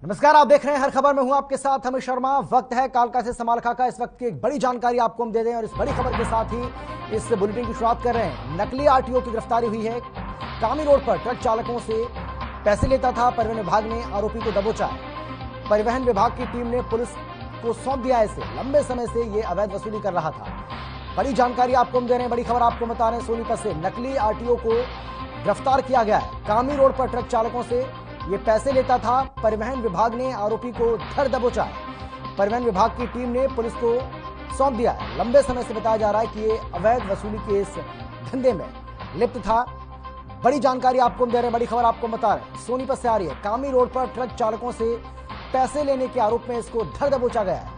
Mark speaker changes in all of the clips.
Speaker 1: नमस्कार, आप देख रहे हैं हर खबर में हूं आपके साथ अमित शर्मा। वक्त है कालका से समालखा का। इस वक्त की एक बड़ी जानकारी आपको हम दे दें और इस बड़ी खबर के साथ ही इस बुलेटिन की शुरुआत कर रहे हैं। नकली आरटीओ की गिरफ्तारी हुई है। कामी रोड पर ट्रक चालकों से पैसे लेता था। परिवहन विभाग ने आरोपी को दबोचा है। परिवहन विभाग की टीम ने पुलिस को सौंप दिया। इसे लंबे समय से ये अवैध वसूली कर रहा था। बड़ी जानकारी आपको हम दे रहे हैं, बड़ी खबर आपको बता रहे हैं। सोनीपत से नकली आरटीओ को गिरफ्तार किया गया है। कामी रोड पर ट्रक चालकों से ये पैसे लेता था। परिवहन विभाग ने आरोपी को धर दबोचा है। परिवहन विभाग की टीम ने पुलिस को सौंप दिया है। लंबे समय से बताया जा रहा है कि ये अवैध वसूली के इस धंधे में लिप्त था। बड़ी जानकारी आपको हम दे रहे हैं, बड़ी खबर आपको बता रहे हैं। सोनीपत से आ रही है। कामी रोड पर ट्रक चालकों से पैसे लेने के आरोप में इसको धर दबोचा गया है।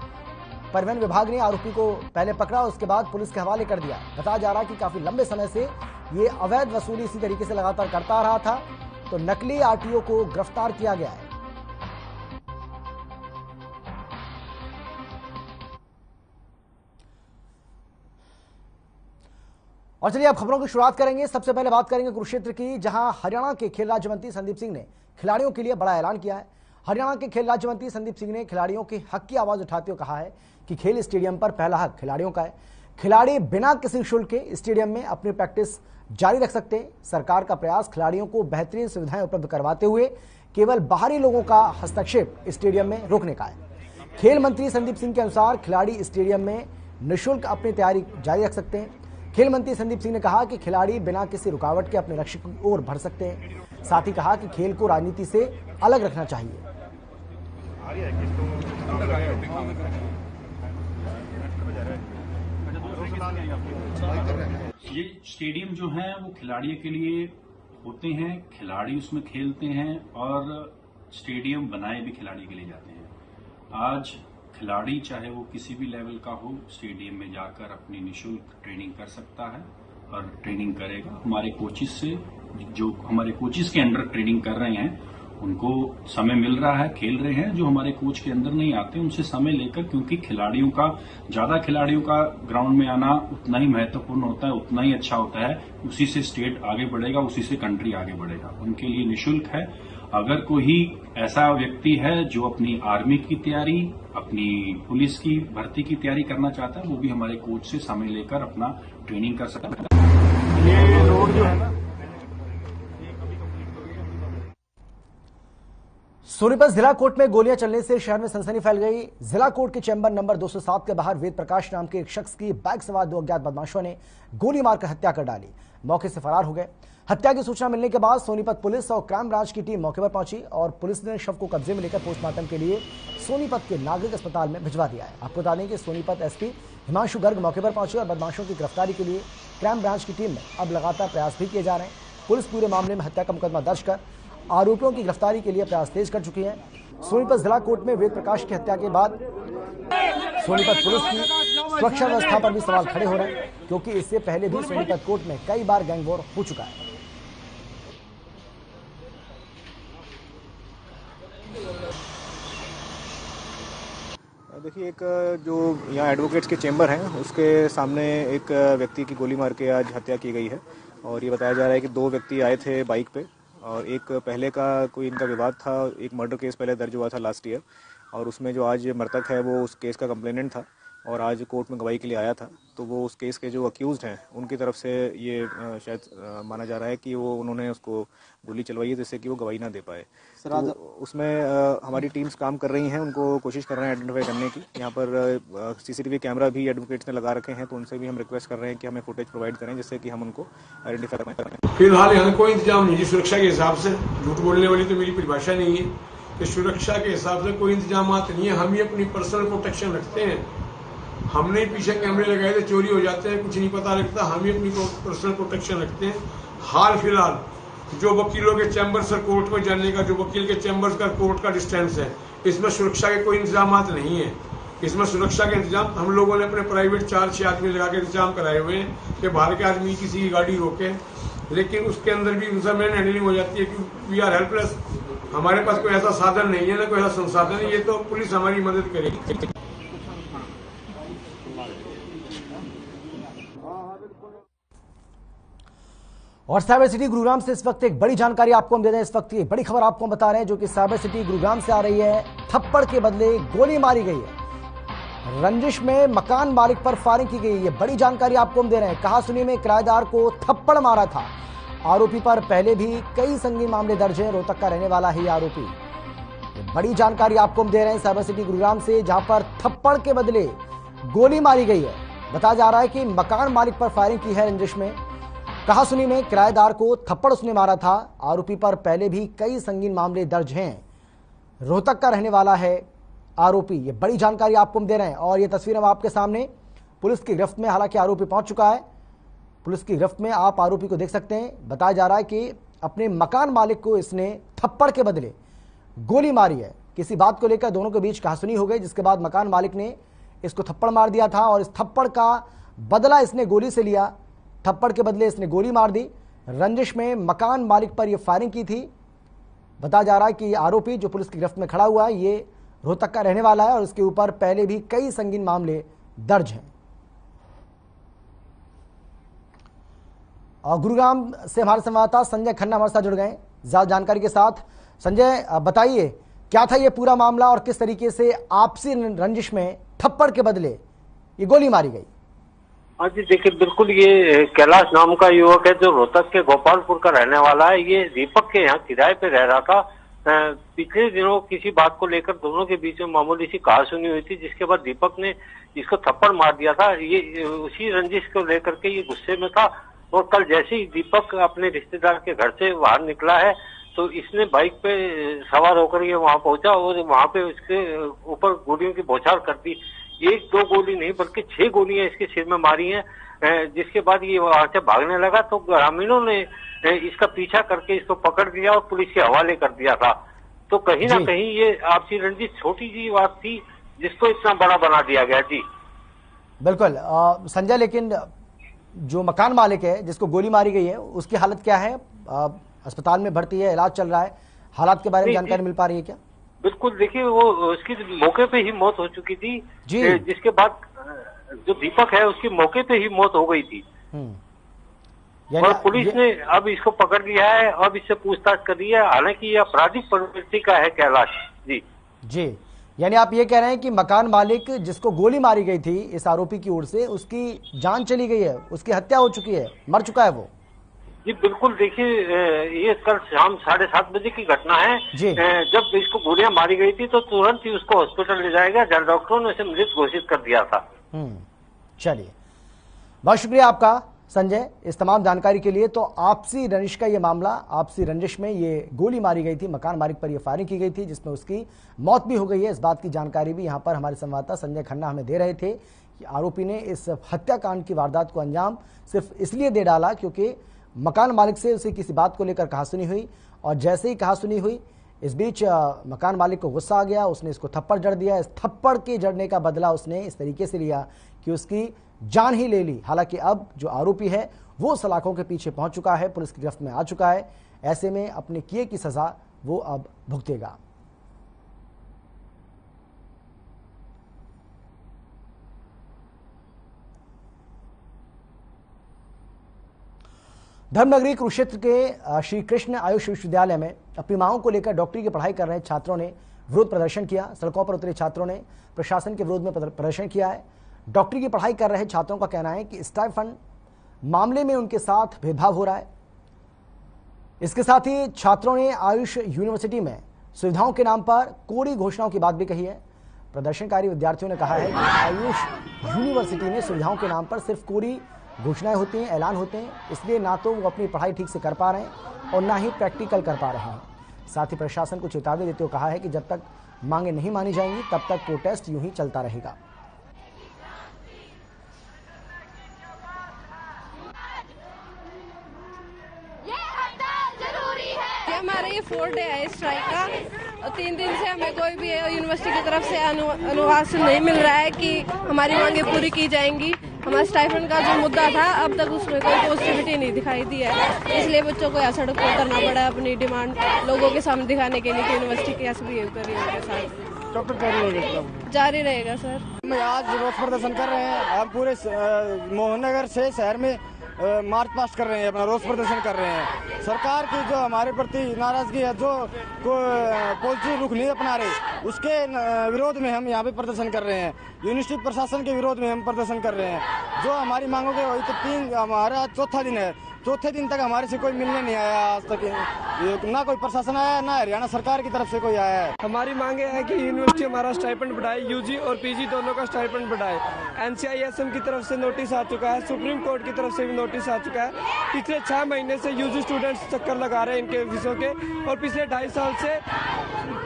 Speaker 1: परिवहन विभाग ने आरोपी को पहले पकड़ा, उसके बाद पुलिस के हवाले कर दिया। बताया जा रहा है कि काफी लंबे समय से ये अवैध वसूली इसी तरीके से लगातार करता रहा था, तो नकली आरटीओ को गिरफ्तार किया गया है। और चलिए अब खबरों की शुरुआत करेंगे। सबसे पहले बात करेंगे कुरुक्षेत्र की, जहां हरियाणा के खेल राज्य मंत्री संदीप सिंह ने खिलाड़ियों के लिए बड़ा ऐलान किया है। हरियाणा के खेल राज्य मंत्री संदीप सिंह ने खिलाड़ियों के हक की आवाज उठाते हुए कहा है कि खेल स्टेडियम पर पहला हक खिलाड़ियों का है। खिलाड़ी बिना किसी शुल्क के स्टेडियम में अपनी प्रैक्टिस जारी रख सकते हैं। सरकार का प्रयास खिलाड़ियों को बेहतरीन सुविधाएं उपलब्ध करवाते हुए केवल बाहरी लोगों का हस्तक्षेप स्टेडियम में रोकने का है। खेल मंत्री संदीप सिंह के अनुसार खिलाड़ी स्टेडियम में निःशुल्क अपनी तैयारी जारी रख सकते हैं। खेल मंत्री संदीप सिंह ने कहा कि खिलाड़ी बिना किसी रुकावट के अपने लक्ष्य की ओर बढ़ सकते हैं। साथ ही कहा कि खेल को राजनीति से अलग रखना चाहिए।
Speaker 2: ये स्टेडियम जो है वो खिलाड़ियों के लिए होते हैं, खिलाड़ी उसमें खेलते हैं और स्टेडियम बनाए भी खिलाड़ी के लिए जाते हैं। आज खिलाड़ी चाहे वो किसी भी लेवल का हो, स्टेडियम में जाकर अपनी निःशुल्क ट्रेनिंग कर सकता है और ट्रेनिंग करेगा। हमारे कोचिज से, जो हमारे कोचिज के अंडर ट्रेनिंग कर रहे हैं, उनको समय मिल रहा है, खेल रहे हैं। जो हमारे कोच के अंदर नहीं आते उनसे समय लेकर, क्योंकि ज्यादा खिलाड़ियों का ग्राउंड में आना उतना ही महत्वपूर्ण होता है, उतना ही अच्छा होता है। उसी से स्टेट आगे बढ़ेगा, उसी से कंट्री आगे बढ़ेगा। उनके लिए निःशुल्क है। अगर कोई ऐसा व्यक्ति है जो अपनी आर्मी की तैयारी, अपनी पुलिस की भर्ती की तैयारी करना चाहता है, वो भी हमारे कोच से समय लेकर अपना ट्रेनिंग कर सकता है।
Speaker 1: ये रोड जो है ना, सोनीपत जिला कोर्ट में गोलियां चलने से शहर में सनसनी फैल गई। जिला कोर्ट के चैंबर नंबर 207 के बाहर वेद प्रकाश नाम के एक शख्स की बाइक सवार 2 अज्ञात बदमाशों ने गोली मारकर हत्या कर डाली। मौके से फरार हो गए। हत्या की सूचना मिलने के बाद सोनीपत पुलिस और क्राइम ब्रांच की टीम मौके पर पहुंची और पुलिस ने शव को कब्जे में लेकर पोस्टमार्टम के लिए सोनीपत के नागरिक अस्पताल में भिजवा दिया है। आपको बता दें कि सोनीपत एसपी हिमांशु गर्ग मौके पर पहुंचे और बदमाशों की गिरफ्तारी के लिए क्राइम ब्रांच की टीम में अब लगातार प्रयास भी किए जा रहे हैं। पुलिस पूरे मामले में हत्या का मुकदमा दर्ज कर आरोपियों की गिरफ्तारी के लिए प्रयास तेज कर चुकी है। सोनीपत जिला कोर्ट में वेद प्रकाश की हत्या के बाद सोनीपत पुलिस की सुरक्षा व्यवस्था पर भी सवाल खड़े हो रहे हैं, क्योंकि इससे पहले भी सोनीपत कोर्ट में कई बार गैंग वॉर हो चुका है।
Speaker 3: देखिए, एक जो यहाँ एडवोकेट्स के चेंबर हैं उसके सामने एक व्यक्ति की गोली मार के आज हत्या की गई है। और ये बताया जा रहा है कि 2 व्यक्ति आए थे बाइक पे और एक पहले का कोई इनका विवाद था। एक मर्डर केस पहले दर्ज हुआ था लास्ट ईयर, और उसमें जो आज मृतक है वो उस केस का कंप्लेनेंट था और आज कोर्ट में गवाही के लिए आया था। तो वो उस केस के जो अक्यूज्ड हैं उनकी तरफ से ये शायद माना जा रहा है कि वो उन्होंने उसको गोली चलवाई है जिससे कि वो गवाही ना दे पाए। तो उसमें हमारी टीम्स काम कर रही हैं, उनको कोशिश कर रहे हैं आइडेंटिफाई करने की। यहाँ पर सीसीटीवी कैमरा भी एडवोकेट्स ने लगा रखे हैं, तो उनसे भी हम रिक्वेस्ट कर रहे हैं कि हमें फुटेज प्रोवाइड करें जिससे कि हम उनको आइडेंटिफाई करें।
Speaker 4: फिलहाल यहाँ कोई इंतजाम नहीं है सुरक्षा के हिसाब से। झूठ बोलने वाली तो मेरी परिभाषा नहीं है कि सुरक्षा के हिसाब से कोई इंतजाम नहीं है। हम ही अपनी पर्सनल प्रोटेक्शन रखते हैं। हमने पीछे कैमरे लगाए थे, चोरी हो जाते हैं, कुछ नहीं पता लगता। हम ही अपनी पर्सनल प्रोटेक्शन रखते हैं। हाल फिलहाल जो वकीलों के चैम्बर से कोर्ट में जाने का, जो वकील के चैम्बर का कोर्ट का डिस्टेंस है, इसमें सुरक्षा के कोई इंतजाम नहीं है। इसमें सुरक्षा के इंतजाम हम लोगों ने अपने प्राइवेट 4-6 आदमी लगा के इंतजाम कराए हुए हैं कि बाहर के आदमी किसी की गाड़ी रोके, लेकिन उसके अंदर भी उनसे मैन हैंडलिंग हो जाती है कि वी आर हेल्पलेस। हमारे पास कोई ऐसा साधन नहीं है, ना कोई ऐसा संसाधन है। ये तो पुलिस हमारी मदद करेगी।
Speaker 1: और साइबर सिटी गुरुग्राम से इस वक्त एक बड़ी जानकारी आपको हम दे रहे हैं। इस वक्त की बड़ी खबर आपको हम बता रहे हैं जो कि साइबर सिटी गुरुग्राम से आ रही है। थप्पड़ के बदले गोली मारी गई है। रंजिश में मकान मालिक पर फायरिंग की गई है। बड़ी जानकारी आपको हम दे रहे हैं। कहासुनी में किराएदार को थप्पड़ मारा था। आरोपी पर पहले भी कई संगीन मामले दर्ज हैं। रोहतक का रहने वाला ही आरोपी। बड़ी जानकारी आपको हम दे रहे हैं साइबर सिटी गुरुग्राम से, जहां पर थप्पड़ के बदले गोली मारी गई है। बताया जा रहा है कि मकान मालिक पर फायरिंग की है रंजिश में। कहासुनी में किराएदार को थप्पड़ उसने मारा था। आरोपी पर पहले भी कई संगीन मामले दर्ज हैं। रोहतक का रहने वाला है आरोपी। ये बड़ी जानकारी आपको हम दे रहे हैं और ये तस्वीर हम आपके सामने। पुलिस की गिरफ्त में हालांकि आरोपी पहुंच चुका है। पुलिस की गिरफ्त में आप आरोपी को देख सकते हैं। बताया जा रहा है कि अपने मकान मालिक को इसने थप्पड़ के बदले गोली मारी है। किसी बात को लेकर दोनों के बीच कहासुनी हो गई, जिसके बाद मकान मालिक ने इसको थप्पड़ मार दिया था और इस थप्पड़ का बदला इसने गोली से लिया। थप्पड़ के बदले इसने गोली मार दी। रंजिश में मकान मालिक पर यह फायरिंग की थी। बताया जा रहा है कि आरोपी जो पुलिस की गिरफ्त में खड़ा हुआ है ये रोहतक का रहने वाला है और इसके ऊपर पहले भी कई संगीन मामले दर्ज हैं। और गुरुग्राम से हमारे संवाददाता संजय खन्ना हमारे साथ जुड़ गए ज्यादा जानकारी के साथ। संजय, बताइए क्या था ये पूरा मामला और किस तरीके से आपसी रंजिश में थप्पड़ के बदले ये गोली मारी गई?
Speaker 5: हाँ जी, देखिए बिल्कुल ये कैलाश नाम का युवक है जो रोहतक के गोपालपुर का रहने वाला है। ये दीपक के यहाँ किराए पे रह रहा था। पिछले दिनों किसी बात को लेकर दोनों के बीच में मामूली सी कहासुनी हुई थी, जिसके बाद दीपक ने इसको थप्पड़ मार दिया था। ये उसी रंजिश को लेकर के ये गुस्से में था और कल जैसे ही दीपक अपने रिश्तेदार के घर से बाहर निकला है तो इसने बाइक पे सवार होकर ये वहां पहुंचा और वहां पे उसके ऊपर गोलियों की बौछार कर दी। एक दो गोली नहीं बल्कि 6 गोलियां इसके सिर में मारी हैं। जिसके बाद ये वहां से भागने लगा तो ग्रामीणों ने इसका पीछा करके इसको पकड़ दिया और पुलिस के हवाले कर दिया था। तो कहीं ना कहीं ये आपसी रंजिश छोटी सी बात थी जिसको इतना बड़ा बना दिया गया। जी
Speaker 1: बिल्कुल संजय, लेकिन जो मकान मालिक है जिसको गोली मारी गई है उसकी हालत क्या है? अस्पताल में भर्ती है, इलाज चल रहा है। हालात के बारे में जानकारी मिल पा रही है क्या? बिल्कुल,
Speaker 5: देखिए वो उसकी मौके पे ही मौत हो चुकी थी जी। जिसके बाद जो दीपक है उसकी मौके पे ही मौत हो गई थी और पुलिस ने अब इसको पकड़ लिया है। अब इससे पूछताछ कर रही है। हालांकि ये आपराधिक प्रवृत्ति का है कैलाश जी।
Speaker 1: यानी आप ये कह रहे हैं कि मकान मालिक जिसको गोली मारी गई थी इस आरोपी की ओर से, उसकी जान चली गई है, उसकी हत्या हो चुकी है, मर चुका है वो?
Speaker 5: जी बिल्कुल, देखिए ये कल शाम 7:30 बजे की घटना है जी। जब इसको गोलियां मारी गई थी तो तुरंत ही उसको हॉस्पिटल ले जाया गया, जहां डॉक्टरों ने उसे मृत घोषित कर दिया था।
Speaker 1: चलिए, बहुत शुक्रिया आपका संजय इस तमाम जानकारी के लिए। तो आपसी रंजिश का ये मामला, आपसी रंजिश में ये गोली मारी गई थी, मकान मालिक पर ये फायरिंग की गई थी जिसमें उसकी मौत भी हो गई है। इस बात की जानकारी भी यहाँ पर हमारे संवाददाता संजय खन्ना हमें दे रहे थे कि आरोपी ने इस हत्याकांड की वारदात को अंजाम सिर्फ इसलिए दे डाला क्योंकि मकान मालिक से उसे किसी बात को लेकर कहासुनी हुई और जैसे ही कहासुनी हुई इस बीच मकान मालिक को गुस्सा आ गया, उसने इसको थप्पड़ जड़ दिया। इस थप्पड़ के जड़ने का बदला उसने इस तरीके से लिया कि उसकी जान ही ले ली। हालांकि अब जो आरोपी है वो सलाखों के पीछे पहुंच चुका है, पुलिस की गिरफ्त में आ चुका है। ऐसे में अपने किए की सजा वो अब भुगतेगा। धर्मनगरी कुरुक्षेत्र के श्री कृष्ण आयुष विश्वविद्यालय में अपनी मांगों को लेकर डॉक्टरी की पढ़ाई कर रहे छात्रों ने विरोध प्रदर्शन किया। सड़कों पर उतरे छात्रों ने प्रशासन के विरोध में प्रदर्शन किया है। डॉक्टरी की पढ़ाई कर रहे छात्रों का कहना है कि स्टाइफंड मामले में उनके साथ भेदभाव हो रहा है। इसके साथ ही छात्रों ने आयुष यूनिवर्सिटी में सुविधाओं के नाम पर कोरी घोषणाओं की बात भी कही है। प्रदर्शनकारी विद्यार्थियों ने कहा है कि आयुष यूनिवर्सिटी में सुविधाओं के नाम पर सिर्फ कोरी घोषणाएं होती हैं, ऐलान होते हैं, इसलिए ना तो वो अपनी पढ़ाई ठीक से कर पा रहे हैं और ना ही प्रैक्टिकल कर पा रहे हैं। साथ ही प्रशासन को चेतावनी देते हुए कहा है कि जब तक मांगे नहीं मानी जाएंगी तब तक प्रोटेस्ट यूं ही चलता रहेगा।
Speaker 6: हमारा ये 4th डे है स्ट्राइक का और 3 दिन से हमें कोई भी यूनिवर्सिटी की तरफ से अनुवाद नहीं मिल रहा है कि हमारी मांगे पूरी की जाएंगी। हमारा स्टाइफंड का जो मुद्दा था अब तक उसमें कोई पॉजिटिविटी नहीं दिखाई दी है, इसलिए बच्चों को यहाँ सड़क पर उतरना पड़ा अपनी डिमांड लोगों के सामने दिखाने के लिए कि यूनिवर्सिटी कैसे बिहेव कर रही है उनके साथ। जारी रहेगा सर।
Speaker 7: हम आज विरोध प्रदर्शन कर रहे हैं। हम पूरे मोहन नगर से शहर में मार्च पास्ट कर रहे हैं, अपना रोष प्रदर्शन कर रहे हैं। सरकार की जो हमारे प्रति नाराजगी है, जो पॉजिटिव रुख नहीं अपना रहे, उसके विरोध में हम यहाँ पे प्रदर्शन कर रहे हैं। यूनिवर्सिटी प्रशासन के विरोध में हम प्रदर्शन कर रहे हैं। जो हमारी मांगों के वही तो हमारा चौथा दिन है, चौथे दिन तक हमारे से कोई मिलने नहीं आया आज तक, ना कोई प्रशासन आया, ना हरियाणा सरकार की तरफ से कोई आया है।
Speaker 8: हमारी मांगे है कि यूनिवर्सिटी हमारा स्टाइपेंड बढ़ाए, यूजी और पीजी दोनों का स्टाइपेंड बढ़ाए। एनसीआईएसएम की तरफ से नोटिस आ चुका है, सुप्रीम कोर्ट की तरफ से भी नोटिस आ चुका है। पिछले 6 महीने से यूजी स्टूडेंट्स चक्कर लगा रहे हैं इनके ऑफिसों के, और पिछले 2.5 साल से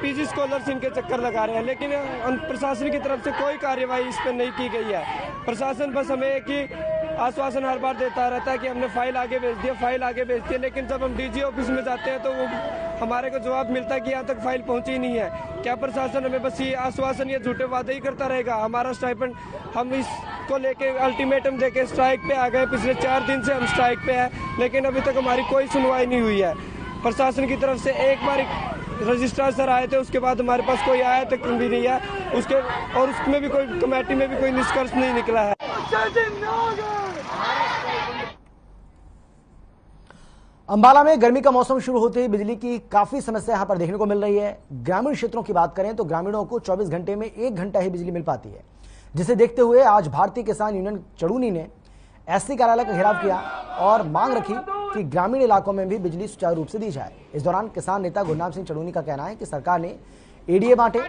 Speaker 8: पीजी स्कॉलर्स इनके चक्कर लगा रहे हैं, लेकिन प्रशासन की तरफ से कोई कार्यवाही इस पर नहीं की गई है। प्रशासन बस हमें एक ही आश्वासन हर बार देता रहता है कि हमने फाइल आगे भेज दिया, फाइल आगे भेज दिया, लेकिन जब हम डीजी ऑफिस में जाते हैं तो वो हमारे को जवाब मिलता है कि यहाँ तक फाइल पहुंची नहीं है। क्या प्रशासन हमें बस ये आश्वासन या झूठे वादे ही करता रहेगा? हमारा स्टाइपेंड, हम इसको लेके अल्टीमेटम देके स्ट्राइक पे आ गए। पिछले 4 दिन से हम स्ट्राइक पे हैं, लेकिन अभी तक हमारी कोई सुनवाई नहीं हुई है। प्रशासन की तरफ से एक बार रजिस्ट्रार सर आए थे, उसके बाद हमारे पास कोई आया तक भी नहीं है, और उसमें भी कोई कमेटी में भी कोई निष्कर्ष नहीं निकला है।
Speaker 1: अंबाला में गर्मी का मौसम शुरू होते ही बिजली की काफी समस्या यहां पर देखने को मिल रही है। ग्रामीण क्षेत्रों की बात करें तो ग्रामीणों को 24 घंटे में 1 घंटा ही बिजली मिल पाती है, जिसे देखते हुए आज भारतीय किसान यूनियन चड़ूनी ने एससी कार्यालय का घेराव किया और मांग रखी कि ग्रामीण इलाकों में भी बिजली सुचारू रूप से दी जाए। इस दौरान किसान नेता गुरनाम सिंह चड़ूनी का कहना है कि सरकार ने एडीए बांटे,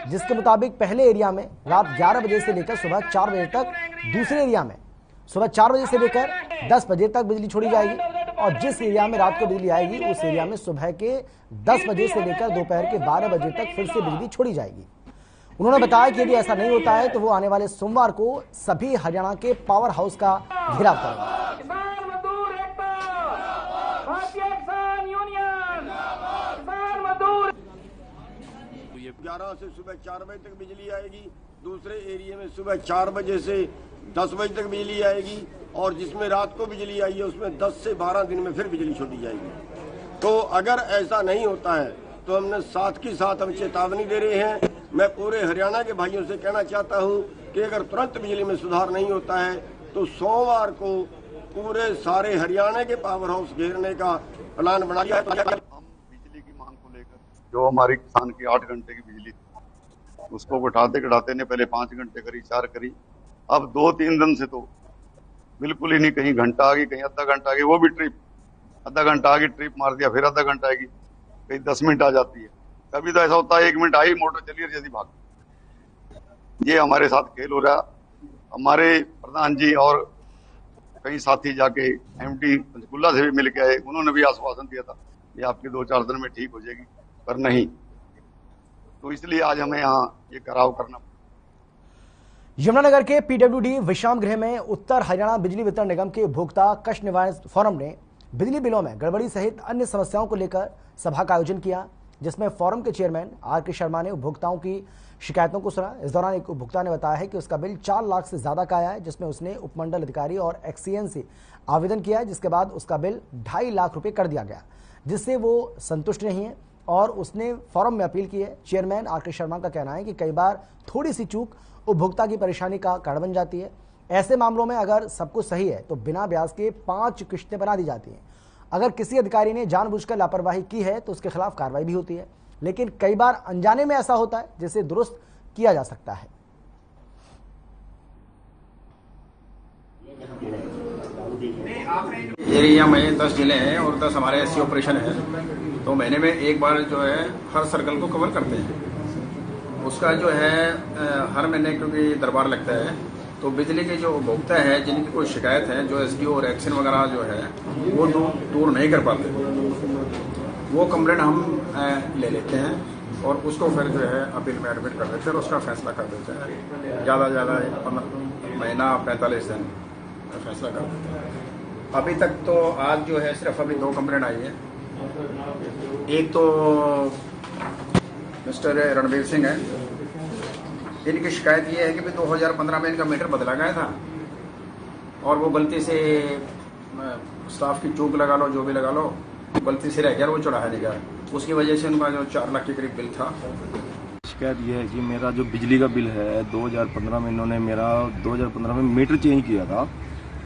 Speaker 1: जिसके मुताबिक पहले एरिया में रात 11 बजे से लेकर सुबह 4 बजे तक, दूसरे एरिया में सुबह 4 बजे से लेकर 10 बजे तक बिजली छोड़ी जाएगी, और जिस एरिया में रात को बिजली आएगी उस एरिया में सुबह के 10 बजे से लेकर दोपहर के 12 बजे तक फिर से बिजली छोड़ी जाएगी। उन्होंने बताया कि यदि ऐसा नहीं होता है तो वो आने वाले सोमवार को सभी हरियाणा के पावर हाउस का घेराव करेंगे।
Speaker 9: 11 से सुबह 4 बजे तक बिजली आएगी, दूसरे एरिया में सुबह 4 बजे से 10 बजे तक बिजली आएगी, और जिसमें रात को बिजली आई है उसमें 10 से 12 दिन में फिर बिजली छोड़ी जाएगी। तो अगर ऐसा नहीं होता है तो हमने साथ के साथ हम चेतावनी दे रहे हैं। मैं पूरे हरियाणा के भाइयों से कहना चाहता हूं कि अगर तुरंत बिजली में सुधार नहीं होता है तो सोमवार को पूरे सारे हरियाणा के पावर हाउस घेरने का प्लान बना लिया है।
Speaker 10: हम बिजली की मांग को लेकर, जो हमारे किसान की 8 घंटे की बिजली थी, उसको घटाते ने पहले 5 घंटे करी, 4 करी, अब 2-3 दिन से तो बिल्कुल ही नहीं। कहीं घंटा आ गई, कहीं आधा घंटा आ गई, वो भी ट्रिप, आधा घंटा आ गई, ट्रिप मार दिया, फिर आधा घंटा आएगी, कहीं 10 मिनट आ जाती है। कभी तो ऐसा होता है 1 मिनट आई, मोटर चली और जल्दी भाग। ये हमारे साथ खेल हो रहा। हमारे प्रधान जी और कई साथी जाके एमडी पंचकुला से भी मिल के आए, उन्होंने भी आश्वासन दिया था ये आपके 2-4 दिन में ठीक हो जाएगी, पर नहीं। तो इसलिए आज हमें यहाँ ये कराव करना।
Speaker 1: यमुनानगर के पीडब्ल्यूडी विश्राम गृह में उत्तर हरियाणा बिजली वितरण निगम के उपभोक्ता कष्ट निवारण फोरम ने बिजली बिलों में गड़बड़ी सहित अन्य समस्याओं को लेकर सभा का आयोजन किया, जिसमें फोरम के चेयरमैन आर.के. शर्मा ने उपभोक्ताओं की शिकायतों को सुना। इस दौरान एक उपभोक्ता ने बताया है कि उसका बिल 4 लाख से ज्यादा का आया है, जिसमें उसने उपमंडल अधिकारी और एक्सीएन से आवेदन किया है, जिसके बाद उसका बिल 2.5 लाख रुपए कर दिया गया, जिससे वो संतुष्ट नहीं है और उसने फोरम में अपील की है। Chairman R K. शर्मा का कहना है कि कई बार थोड़ी सी चूक उपभोक्ता की परेशानी का कारण बन जाती है। ऐसे मामलों में अगर सब कुछ सही है तो बिना ब्याज के 5 किश्तें बना दी जाती हैं। अगर किसी अधिकारी ने जानबूझकर लापरवाही की है तो उसके खिलाफ कार्रवाई भी होती है, लेकिन कई बार अनजाने में ऐसा होता है जिसे दुरुस्त किया जा सकता है।
Speaker 11: एरिया में 10 जिले हैं और 10 हमारे एससी ऑपरेशन है, तो महीने में एक बार जो है हर सर्कल को कवर करते हैं। उसका जो है हर महीने क्योंकि दरबार लगता है, तो बिजली के जो उपभोक्ता है जिनकी कोई शिकायत है, जो एसडीओ और एक्शन वगैरह जो है वो दूर नहीं कर पाते, वो कंप्लेंट हम ले लेते हैं और उसको फिर जो है अपील में एडमिट कर देते हैं और उसका फैसला कर देते हैं। ज़्यादा से ज़्यादा 15 महीना 45 दिन फैसला कर देते हैं। अभी तक तो आज जो है सिर्फ अभी 2 कंप्लेंट आई है। एक तो मिस्टर रणवीर सिंह है, इनकी शिकायत ये है कि 2015 में इनका मीटर बदला गया था और वो गलती से स्टाफ की चूक लगा लो, जो भी लगा लो, गलती से रह गया, वो चढ़ाया नहीं गया, उसकी वजह से उनका जो 4 लाख के करीब बिल था।
Speaker 12: शिकायत ये है कि मेरा जो बिजली का बिल है 2015 में इन्होंने मेरा 2015 में मीटर चेंज किया था,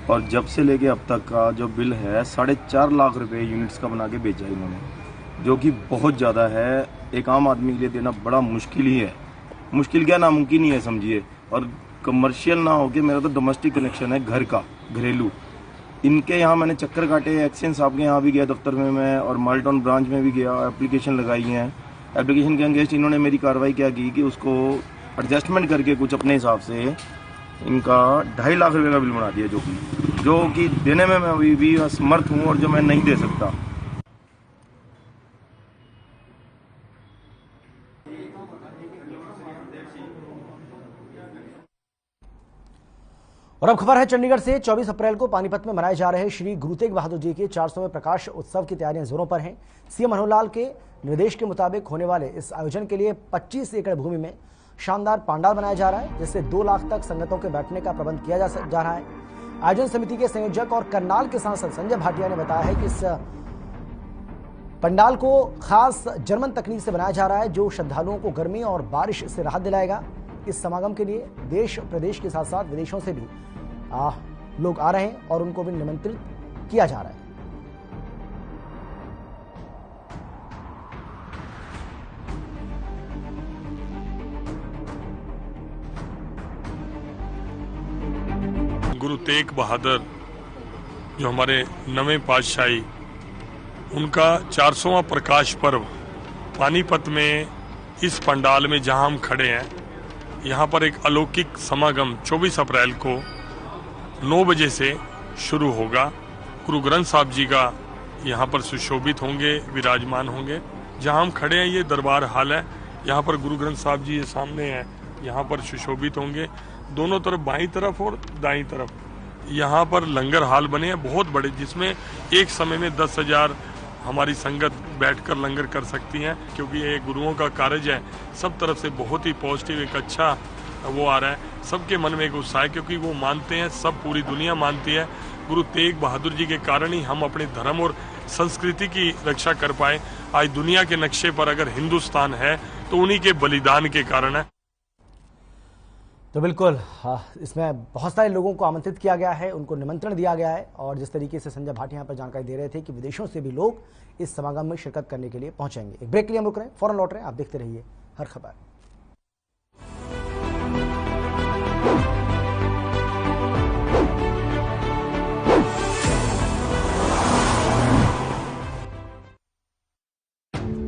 Speaker 12: और जब से लेके अब तक का जो बिल है 4.5 लाख रुपए यूनिट्स का बना के भेजा इन्होंने, जो कि बहुत ज़्यादा है। एक आम आदमी के लिए देना बड़ा मुश्किल ही है, मुश्किल क्या नामुमकिन ही है समझिए। और कमर्शियल ना हो के मेरा तो डोमेस्टिक कनेक्शन है, घर का, घरेलू। इनके यहाँ मैंने चक्कर काटे, एक्सचेंज साहब के यहाँ भी गया दफ्तर में मैं, और माल्टाउन ब्रांच में भी गया, एप्लीकेशन लगाई है। एप्लीकेशन के अगेंस्ट इन्होंने मेरी कार्रवाई क्या की कि उसको एडजस्टमेंट करके कुछ अपने हिसाब से इनका 2.5 लाख रुपए का बिल बना दिया, जो कि देने में मैं अभी भी असमर्थ हूँ और जो मैं नहीं दे सकता।
Speaker 1: और अब खबर है चंडीगढ़ से। 24 अप्रैल को पानीपत में मनाए जा रहे श्री गुरु तेग बहादुर जी के 400वें प्रकाश उत्सव की तैयारियां जोरों पर हैं। सीएम मनोहर लाल के निर्देश के मुताबिक होने वाले इस आयोजन के लिए 25 एकड़ भूमि में शानदार पांडाल बनाया जा रहा है, जिससे 2 लाख तक संगतों के बैठने का प्रबंध किया जा रहा है। आयोजन समिति के संयोजक और करनाल के सांसद संजय भाटिया ने बताया है कि इस पंडाल को खास जर्मन तकनीक से बनाया जा रहा है, जो श्रद्धालुओं को गर्मी और बारिश से राहत दिलाएगा। इस समागम के लिए देश प्रदेश के साथ साथ विदेशों से भी लोग आ रहे हैं और उनको भी निमंत्रित किया जा रहा है।
Speaker 4: गुरु तेग बहादुर जो हमारे नवें पातशाही, उनका 400वां प्रकाश पर्व पानीपत में इस पंडाल में जहां हम खड़े हैं, यहाँ पर एक अलौकिक समागम 24 अप्रैल को 9 बजे से शुरू होगा। गुरु ग्रंथ साहब जी का यहाँ पर सुशोभित होंगे, विराजमान होंगे। जहाँ हम खड़े हैं ये दरबार हाल है, यहाँ पर गुरु ग्रंथ साहब जी ये सामने हैं, यहाँ पर सुशोभित होंगे। दोनों तरफ, बाईं तरफ और दाईं तरफ, यहाँ पर लंगर हाल बने हैं बहुत बड़े, जिसमें एक समय में 10,000 हमारी संगत बैठकर लंगर कर सकती हैं, क्योंकि ये गुरुओं का कार्य है। सब तरफ से बहुत ही पॉजिटिव एक अच्छा वो आ रहा है। सबके मन में एक उत्साह है, क्योंकि वो मानते हैं, सब पूरी दुनिया मानती है, गुरु तेग बहादुर जी के कारण ही हम अपने धर्म और संस्कृति की रक्षा कर पाए। आज दुनिया के नक्शे पर अगर हिंदुस्तान है तो उन्हीं के बलिदान के कारण है।
Speaker 1: तो बिल्कुल इसमें बहुत सारे लोगों को आमंत्रित किया गया है, उनको निमंत्रण दिया गया है। और जिस तरीके से संजय भाटिया यहाँ पर जानकारी दे रहे थे कि विदेशों से भी लोग इस समागम में शिरकत करने के लिए पहुंचेंगे। एक ब्रेक के लिए हम रुक रहे हैं, फौरन लौट रहे हैं। आप देखते रहिए हर खबर।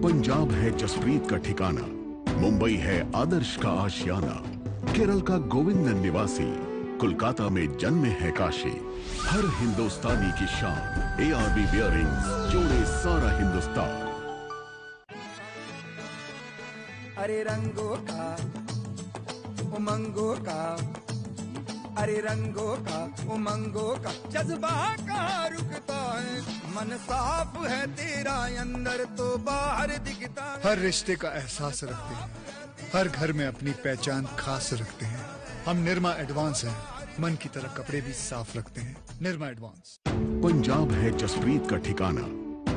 Speaker 13: पंजाब है जसप्रीत का ठिकाना, मुंबई है आदर्श का आशियाना, केरल का गोविंद निवासी, कोलकाता में जन्मे है काशी। हर हिंदुस्तानी की शान, ARB बियरिंग्स जोड़े सारा हिंदुस्तान।
Speaker 14: अरे रंगों का उमंगों का, अरे रंगों का उमंगों का जज्बा कहाँ रुकता है। मन साफ है तेरा अंदर तो बाहर दिखता है।
Speaker 15: हर रिश्ते का एहसास रखते हैं, हर घर में अपनी पहचान खास रखते हैं। हम निरमा एडवांस हैं, मन की तरह कपड़े भी साफ रखते हैं। निरमा एडवांस।
Speaker 13: पंजाब है जसप्रीत का ठिकाना,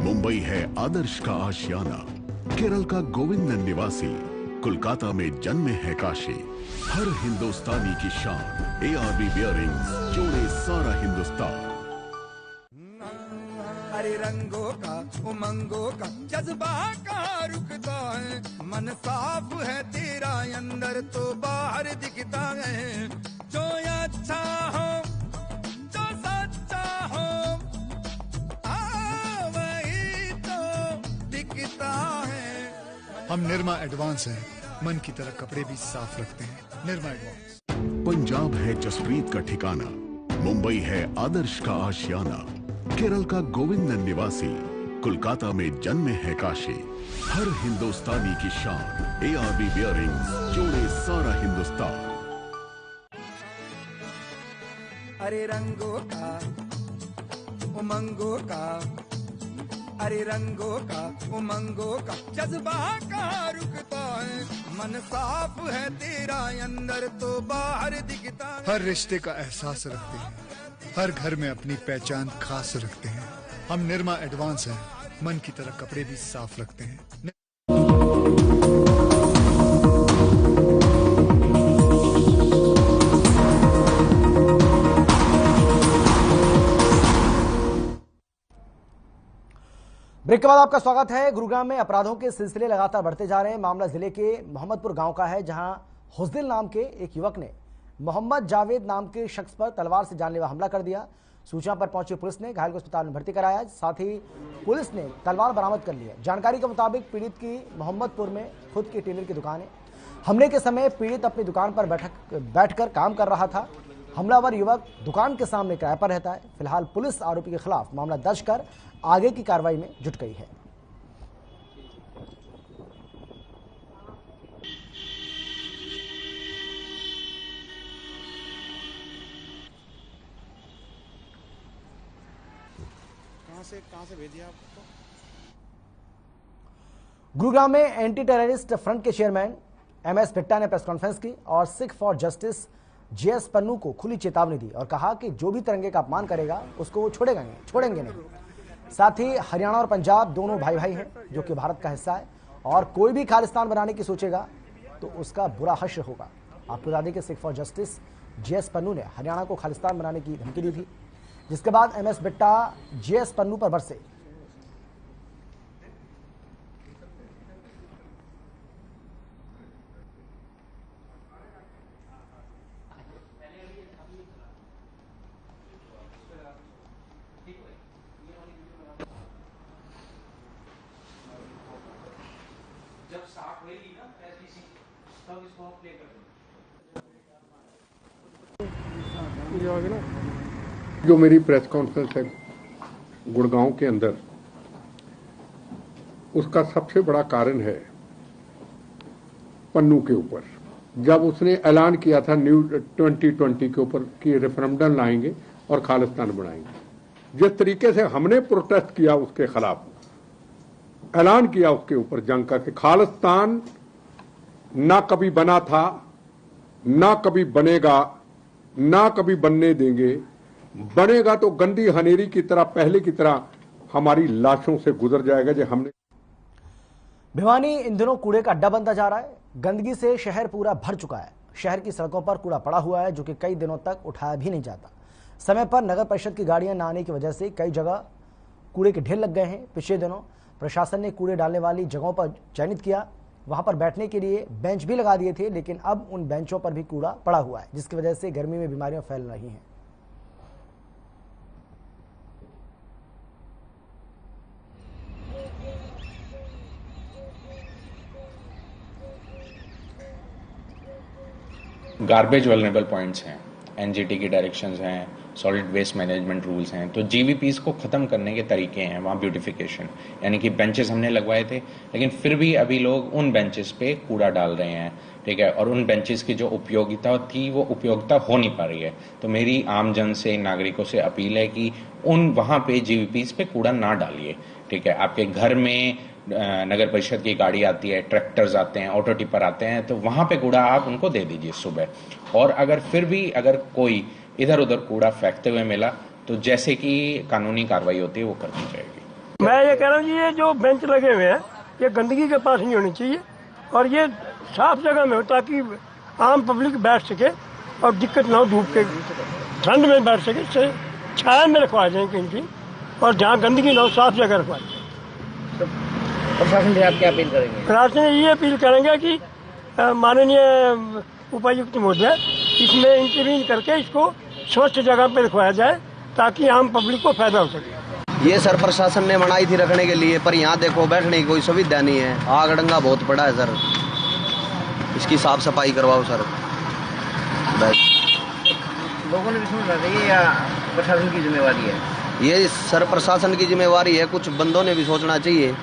Speaker 13: मुंबई है आदर्श का आशियाना, केरल का गोविंद निवासी, कोलकाता में जन्मे है काशी। हर हिंदुस्तानी की शान, ARB बियरिंग्स जोड़े सारा हिंदुस्तान।
Speaker 14: अरे रंगों का उमंगों का जज्बा कहाँ रुकता है। मन साफ है तेरा अंदर तो बाहर दिखता है। जो अच्छा हो, जो सच्चा हो, वही तो दिखता है।
Speaker 15: हम निरमा एडवांस हैं, मन की तरह कपड़े भी साफ रखते हैं। निरमा एडवांस।
Speaker 13: पंजाब है जसप्रीत का ठिकाना, मुंबई है आदर्श का आशियाना, केरल का गोविंद निवासी, कोलकाता में जन्मे है काशी। हर हिंदुस्तानी की शान, ARB बियरिंग्स जोड़े सारा हिंदुस्तान।
Speaker 14: अरे रंगों का उमंगों का, अरे रंगों का उमंगों का जज्बा कहाँ रुकता है। मन साफ है तेरा अंदर तो बाहर दिखता है।
Speaker 15: हर रिश्ते का एहसास रखते हैं, हर घर में अपनी पहचान खास रखते हैं। हम निरमा एडवांस हैं, मन की तरह कपड़े भी साफ रखते हैं।
Speaker 1: ब्रेक के बाद आपका स्वागत है। गुरुग्राम में अपराधों के सिलसिले लगातार बढ़ते जा रहे हैं। मामला जिले के मोहम्मदपुर गांव का है, जहां हुस्दिल नाम के एक युवक ने मोहम्मद जावेद नाम के शख्स पर तलवार से जानलेवा हमला कर दिया। सूचना पर पहुंची पुलिस ने घायल को अस्पताल में भर्ती कराया। साथ ही पुलिस ने तलवार बरामद कर ली है। जानकारी के मुताबिक पीड़ित की मोहम्मदपुर में खुद की टेलर की दुकान है। हमले के समय पीड़ित अपनी दुकान पर बैठकर काम कर रहा था। हमलावर युवक दुकान के सामने किराए पर रहता है। फिलहाल पुलिस आरोपी के खिलाफ मामला दर्ज कर आगे की कार्रवाई में जुट गई है।
Speaker 7: कहां से भेजिए आपको?
Speaker 1: गुरुग्राम में एंटी टेररिस्ट फ्रंट के चेयरमैन MS बिट्टा ने प्रेस कॉन्फ्रेंस की और Sikh for justice JS Pannu को खुली चेतावनी दी और कहा कि जो भी तिरंगे का अपमान करेगा उसको वो छोड़ेंगे नहीं। साथ ही हरियाणा और पंजाब दोनों भाई भाई हैं जो कि भारत का हिस्सा है, और कोई भी खालिस्तान बनाने की सोचेगा तो उसका बुरा हश्र होगा। आपको बता दें कि Sikh for justice JS Pannu ने हरियाणा को खालिस्तान बनाने की धमकी दी थी, जिसके बाद MS बिट्टा JS पन्नू पर बरसे।
Speaker 16: जब स्टार्ट होगी ना SBC तब इसको हम प्ले कर देंगे।
Speaker 4: जो मेरी प्रेस कॉन्फ्रेंस है गुड़गांव के अंदर, उसका सबसे बड़ा कारण है पन्नू के ऊपर। जब उसने ऐलान किया था न्यू 2020 के ऊपर कि रेफरेंडम लाएंगे और खालिस्तान बनाएंगे, जिस तरीके से हमने प्रोटेस्ट किया उसके खिलाफ, ऐलान किया उसके ऊपर जंग का कि खालिस्तान ना कभी बना था, ना कभी बनेगा, ना कभी बनने देंगे। बनेगा तो गंदी हनेरी की तरह, पहले की तरह हमारी लाशों से गुजर जाएगा। जो हमने
Speaker 1: भिवानी इन दिनों कूड़े का अड्डा बनता जा रहा है। गंदगी से शहर पूरा भर चुका है। शहर की सड़कों पर कूड़ा पड़ा हुआ है जो कि कई दिनों तक उठाया भी नहीं जाता। समय पर नगर परिषद की गाड़ियां न आने की वजह से कई जगह कूड़े के ढेर लग गए हैं। पिछले दिनों प्रशासन ने कूड़े डालने वाली जगहों पर चयनित किया, वहां पर बैठने के लिए बेंच भी लगा दिए थे, लेकिन अब उन बेंचों पर भी कूड़ा पड़ा हुआ है, जिसकी वजह से गर्मी में बीमारियां फैल रही हैं।
Speaker 17: गार्बेज वल्नरेबल पॉइंट्स हैं, NGT की डायरेक्शंस हैं, सॉलिड वेस्ट मैनेजमेंट रूल्स हैं, तो GVPs को ख़त्म करने के तरीके हैं। वहाँ ब्यूटिफिकेशन यानी कि बेंचेस हमने लगवाए थे, लेकिन फिर भी अभी लोग उन बेंचेस पे कूड़ा डाल रहे हैं, ठीक है, और उन बेंचेस की जो उपयोगिता थी वो उपयोगिता हो नहीं पा रही है। तो मेरी आम जन से, नागरिकों से अपील है कि उन वहाँ पे GVPs पे कूड़ा ना डालिए, ठीक है। आपके घर में नगर परिषद की गाड़ी आती है, ट्रैक्टर्स आते हैं, ऑटो टिपर आते हैं, तो वहाँ पे कूड़ा आप उनको दे दीजिए सुबह। और अगर फिर भी अगर कोई इधर उधर कूड़ा फेंकते हुए मिला तो जैसे कि कानूनी कार्रवाई होती है वो कर दी जाएगी।
Speaker 18: मैं ये कह रहा हूँ जी, ये जो बेंच लगे हुए हैं ये गंदगी के पास नहीं होनी चाहिए और ये साफ जगह में हो ताकि आम पब्लिक बैठ सके और दिक्कत ना हो, धूप के ठंड में बैठ सके, इससे छाया में रखवा जाए कहीं, और जहाँ गंदगी ना हो साफ जगह रखवा जाए।
Speaker 19: प्रशासन से आप क्या अपील करेंगे?
Speaker 18: प्रशासन से ये अपील करेंगे कि माननीय उपायुक्त महोदय इसमें इंटरवीन करके इसको स्वच्छ जगह पर रखवाया जाए ताकि आम पब्लिक को फायदा हो सके।
Speaker 19: ये सर प्रशासन ने बनाई थी रखने के लिए, पर यहाँ देखो बैठने की कोई सुविधा नहीं है। आग डंगा बहुत पड़ा है सर, इसकी साफ सफाई करवाओ सर। लोगों ने भी सुन रहा है या प्रशासन की जिम्मेवारी है? ये सर प्रशासन की जिम्मेवारी है, कुछ बंदों ने भी सोचना चाहिए।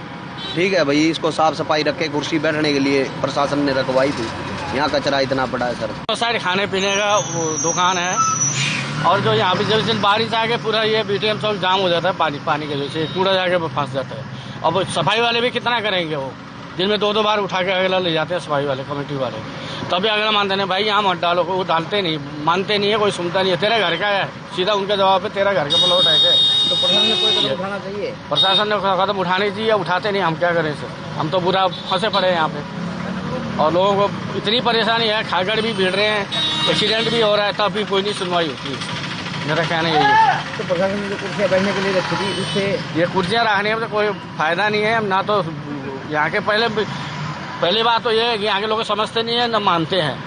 Speaker 19: ठीक है भाई, इसको साफ सफाई रखे, कुर्सी बैठने के लिए प्रशासन ने रखवाई थी, यहाँ कचरा इतना पड़ा है सर।
Speaker 20: तो सारे खाने पीने का दुकान है और जो यहाँ पे जब बारिश आके पूरा ये BTM सब जाम हो जाता है, पानी की वजह से कूड़ा जाके फंस जाता है। और सफाई वाले भी कितना करेंगे, वो दिन में 2-2 बार उठा के अगला ले जाते हैं सफाई वाले, कमेटी वाले। तभी अगला मानते नहीं भाई यहाँ मत डालो, वो डालते नहीं, मानते नहीं है, कोई सुनता नहीं है। तेरे घर का है, सीधा उनका जवाब है तेरा घर का प्लॉट है क्या?
Speaker 19: तो प्रशासन ने कोई कदम उठाना चाहिए।
Speaker 20: प्रशासन ने कदम उठाने चाहिए, उठाते नहीं, हम क्या करें सर, हम तो बुरा फंसे पड़े हैं यहाँ पे। और लोगों को इतनी परेशानी है, खागड़ भी भिड़ रहे हैं, एक्सीडेंट भी हो रहा है, तब भी कोई नहीं सुनवाई होती है। मेरा कहना यही है।
Speaker 21: तो प्रशासन ने जो कुर्सियाँ बैठने के लिए रखी थी उससे
Speaker 20: ये कुर्सियाँ रखने में तो कोई फायदा नहीं है। ना तो यहाँ के पहली बात तो ये है कि यहाँ के लोग समझते नहीं है, न मानते हैं।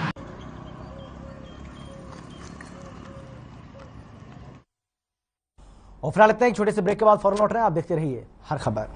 Speaker 1: और फिलहाल इतना, एक छोटे से ब्रेक के बाद फौरन लौट रहे हैं। आप देखते रहिए हर खबर।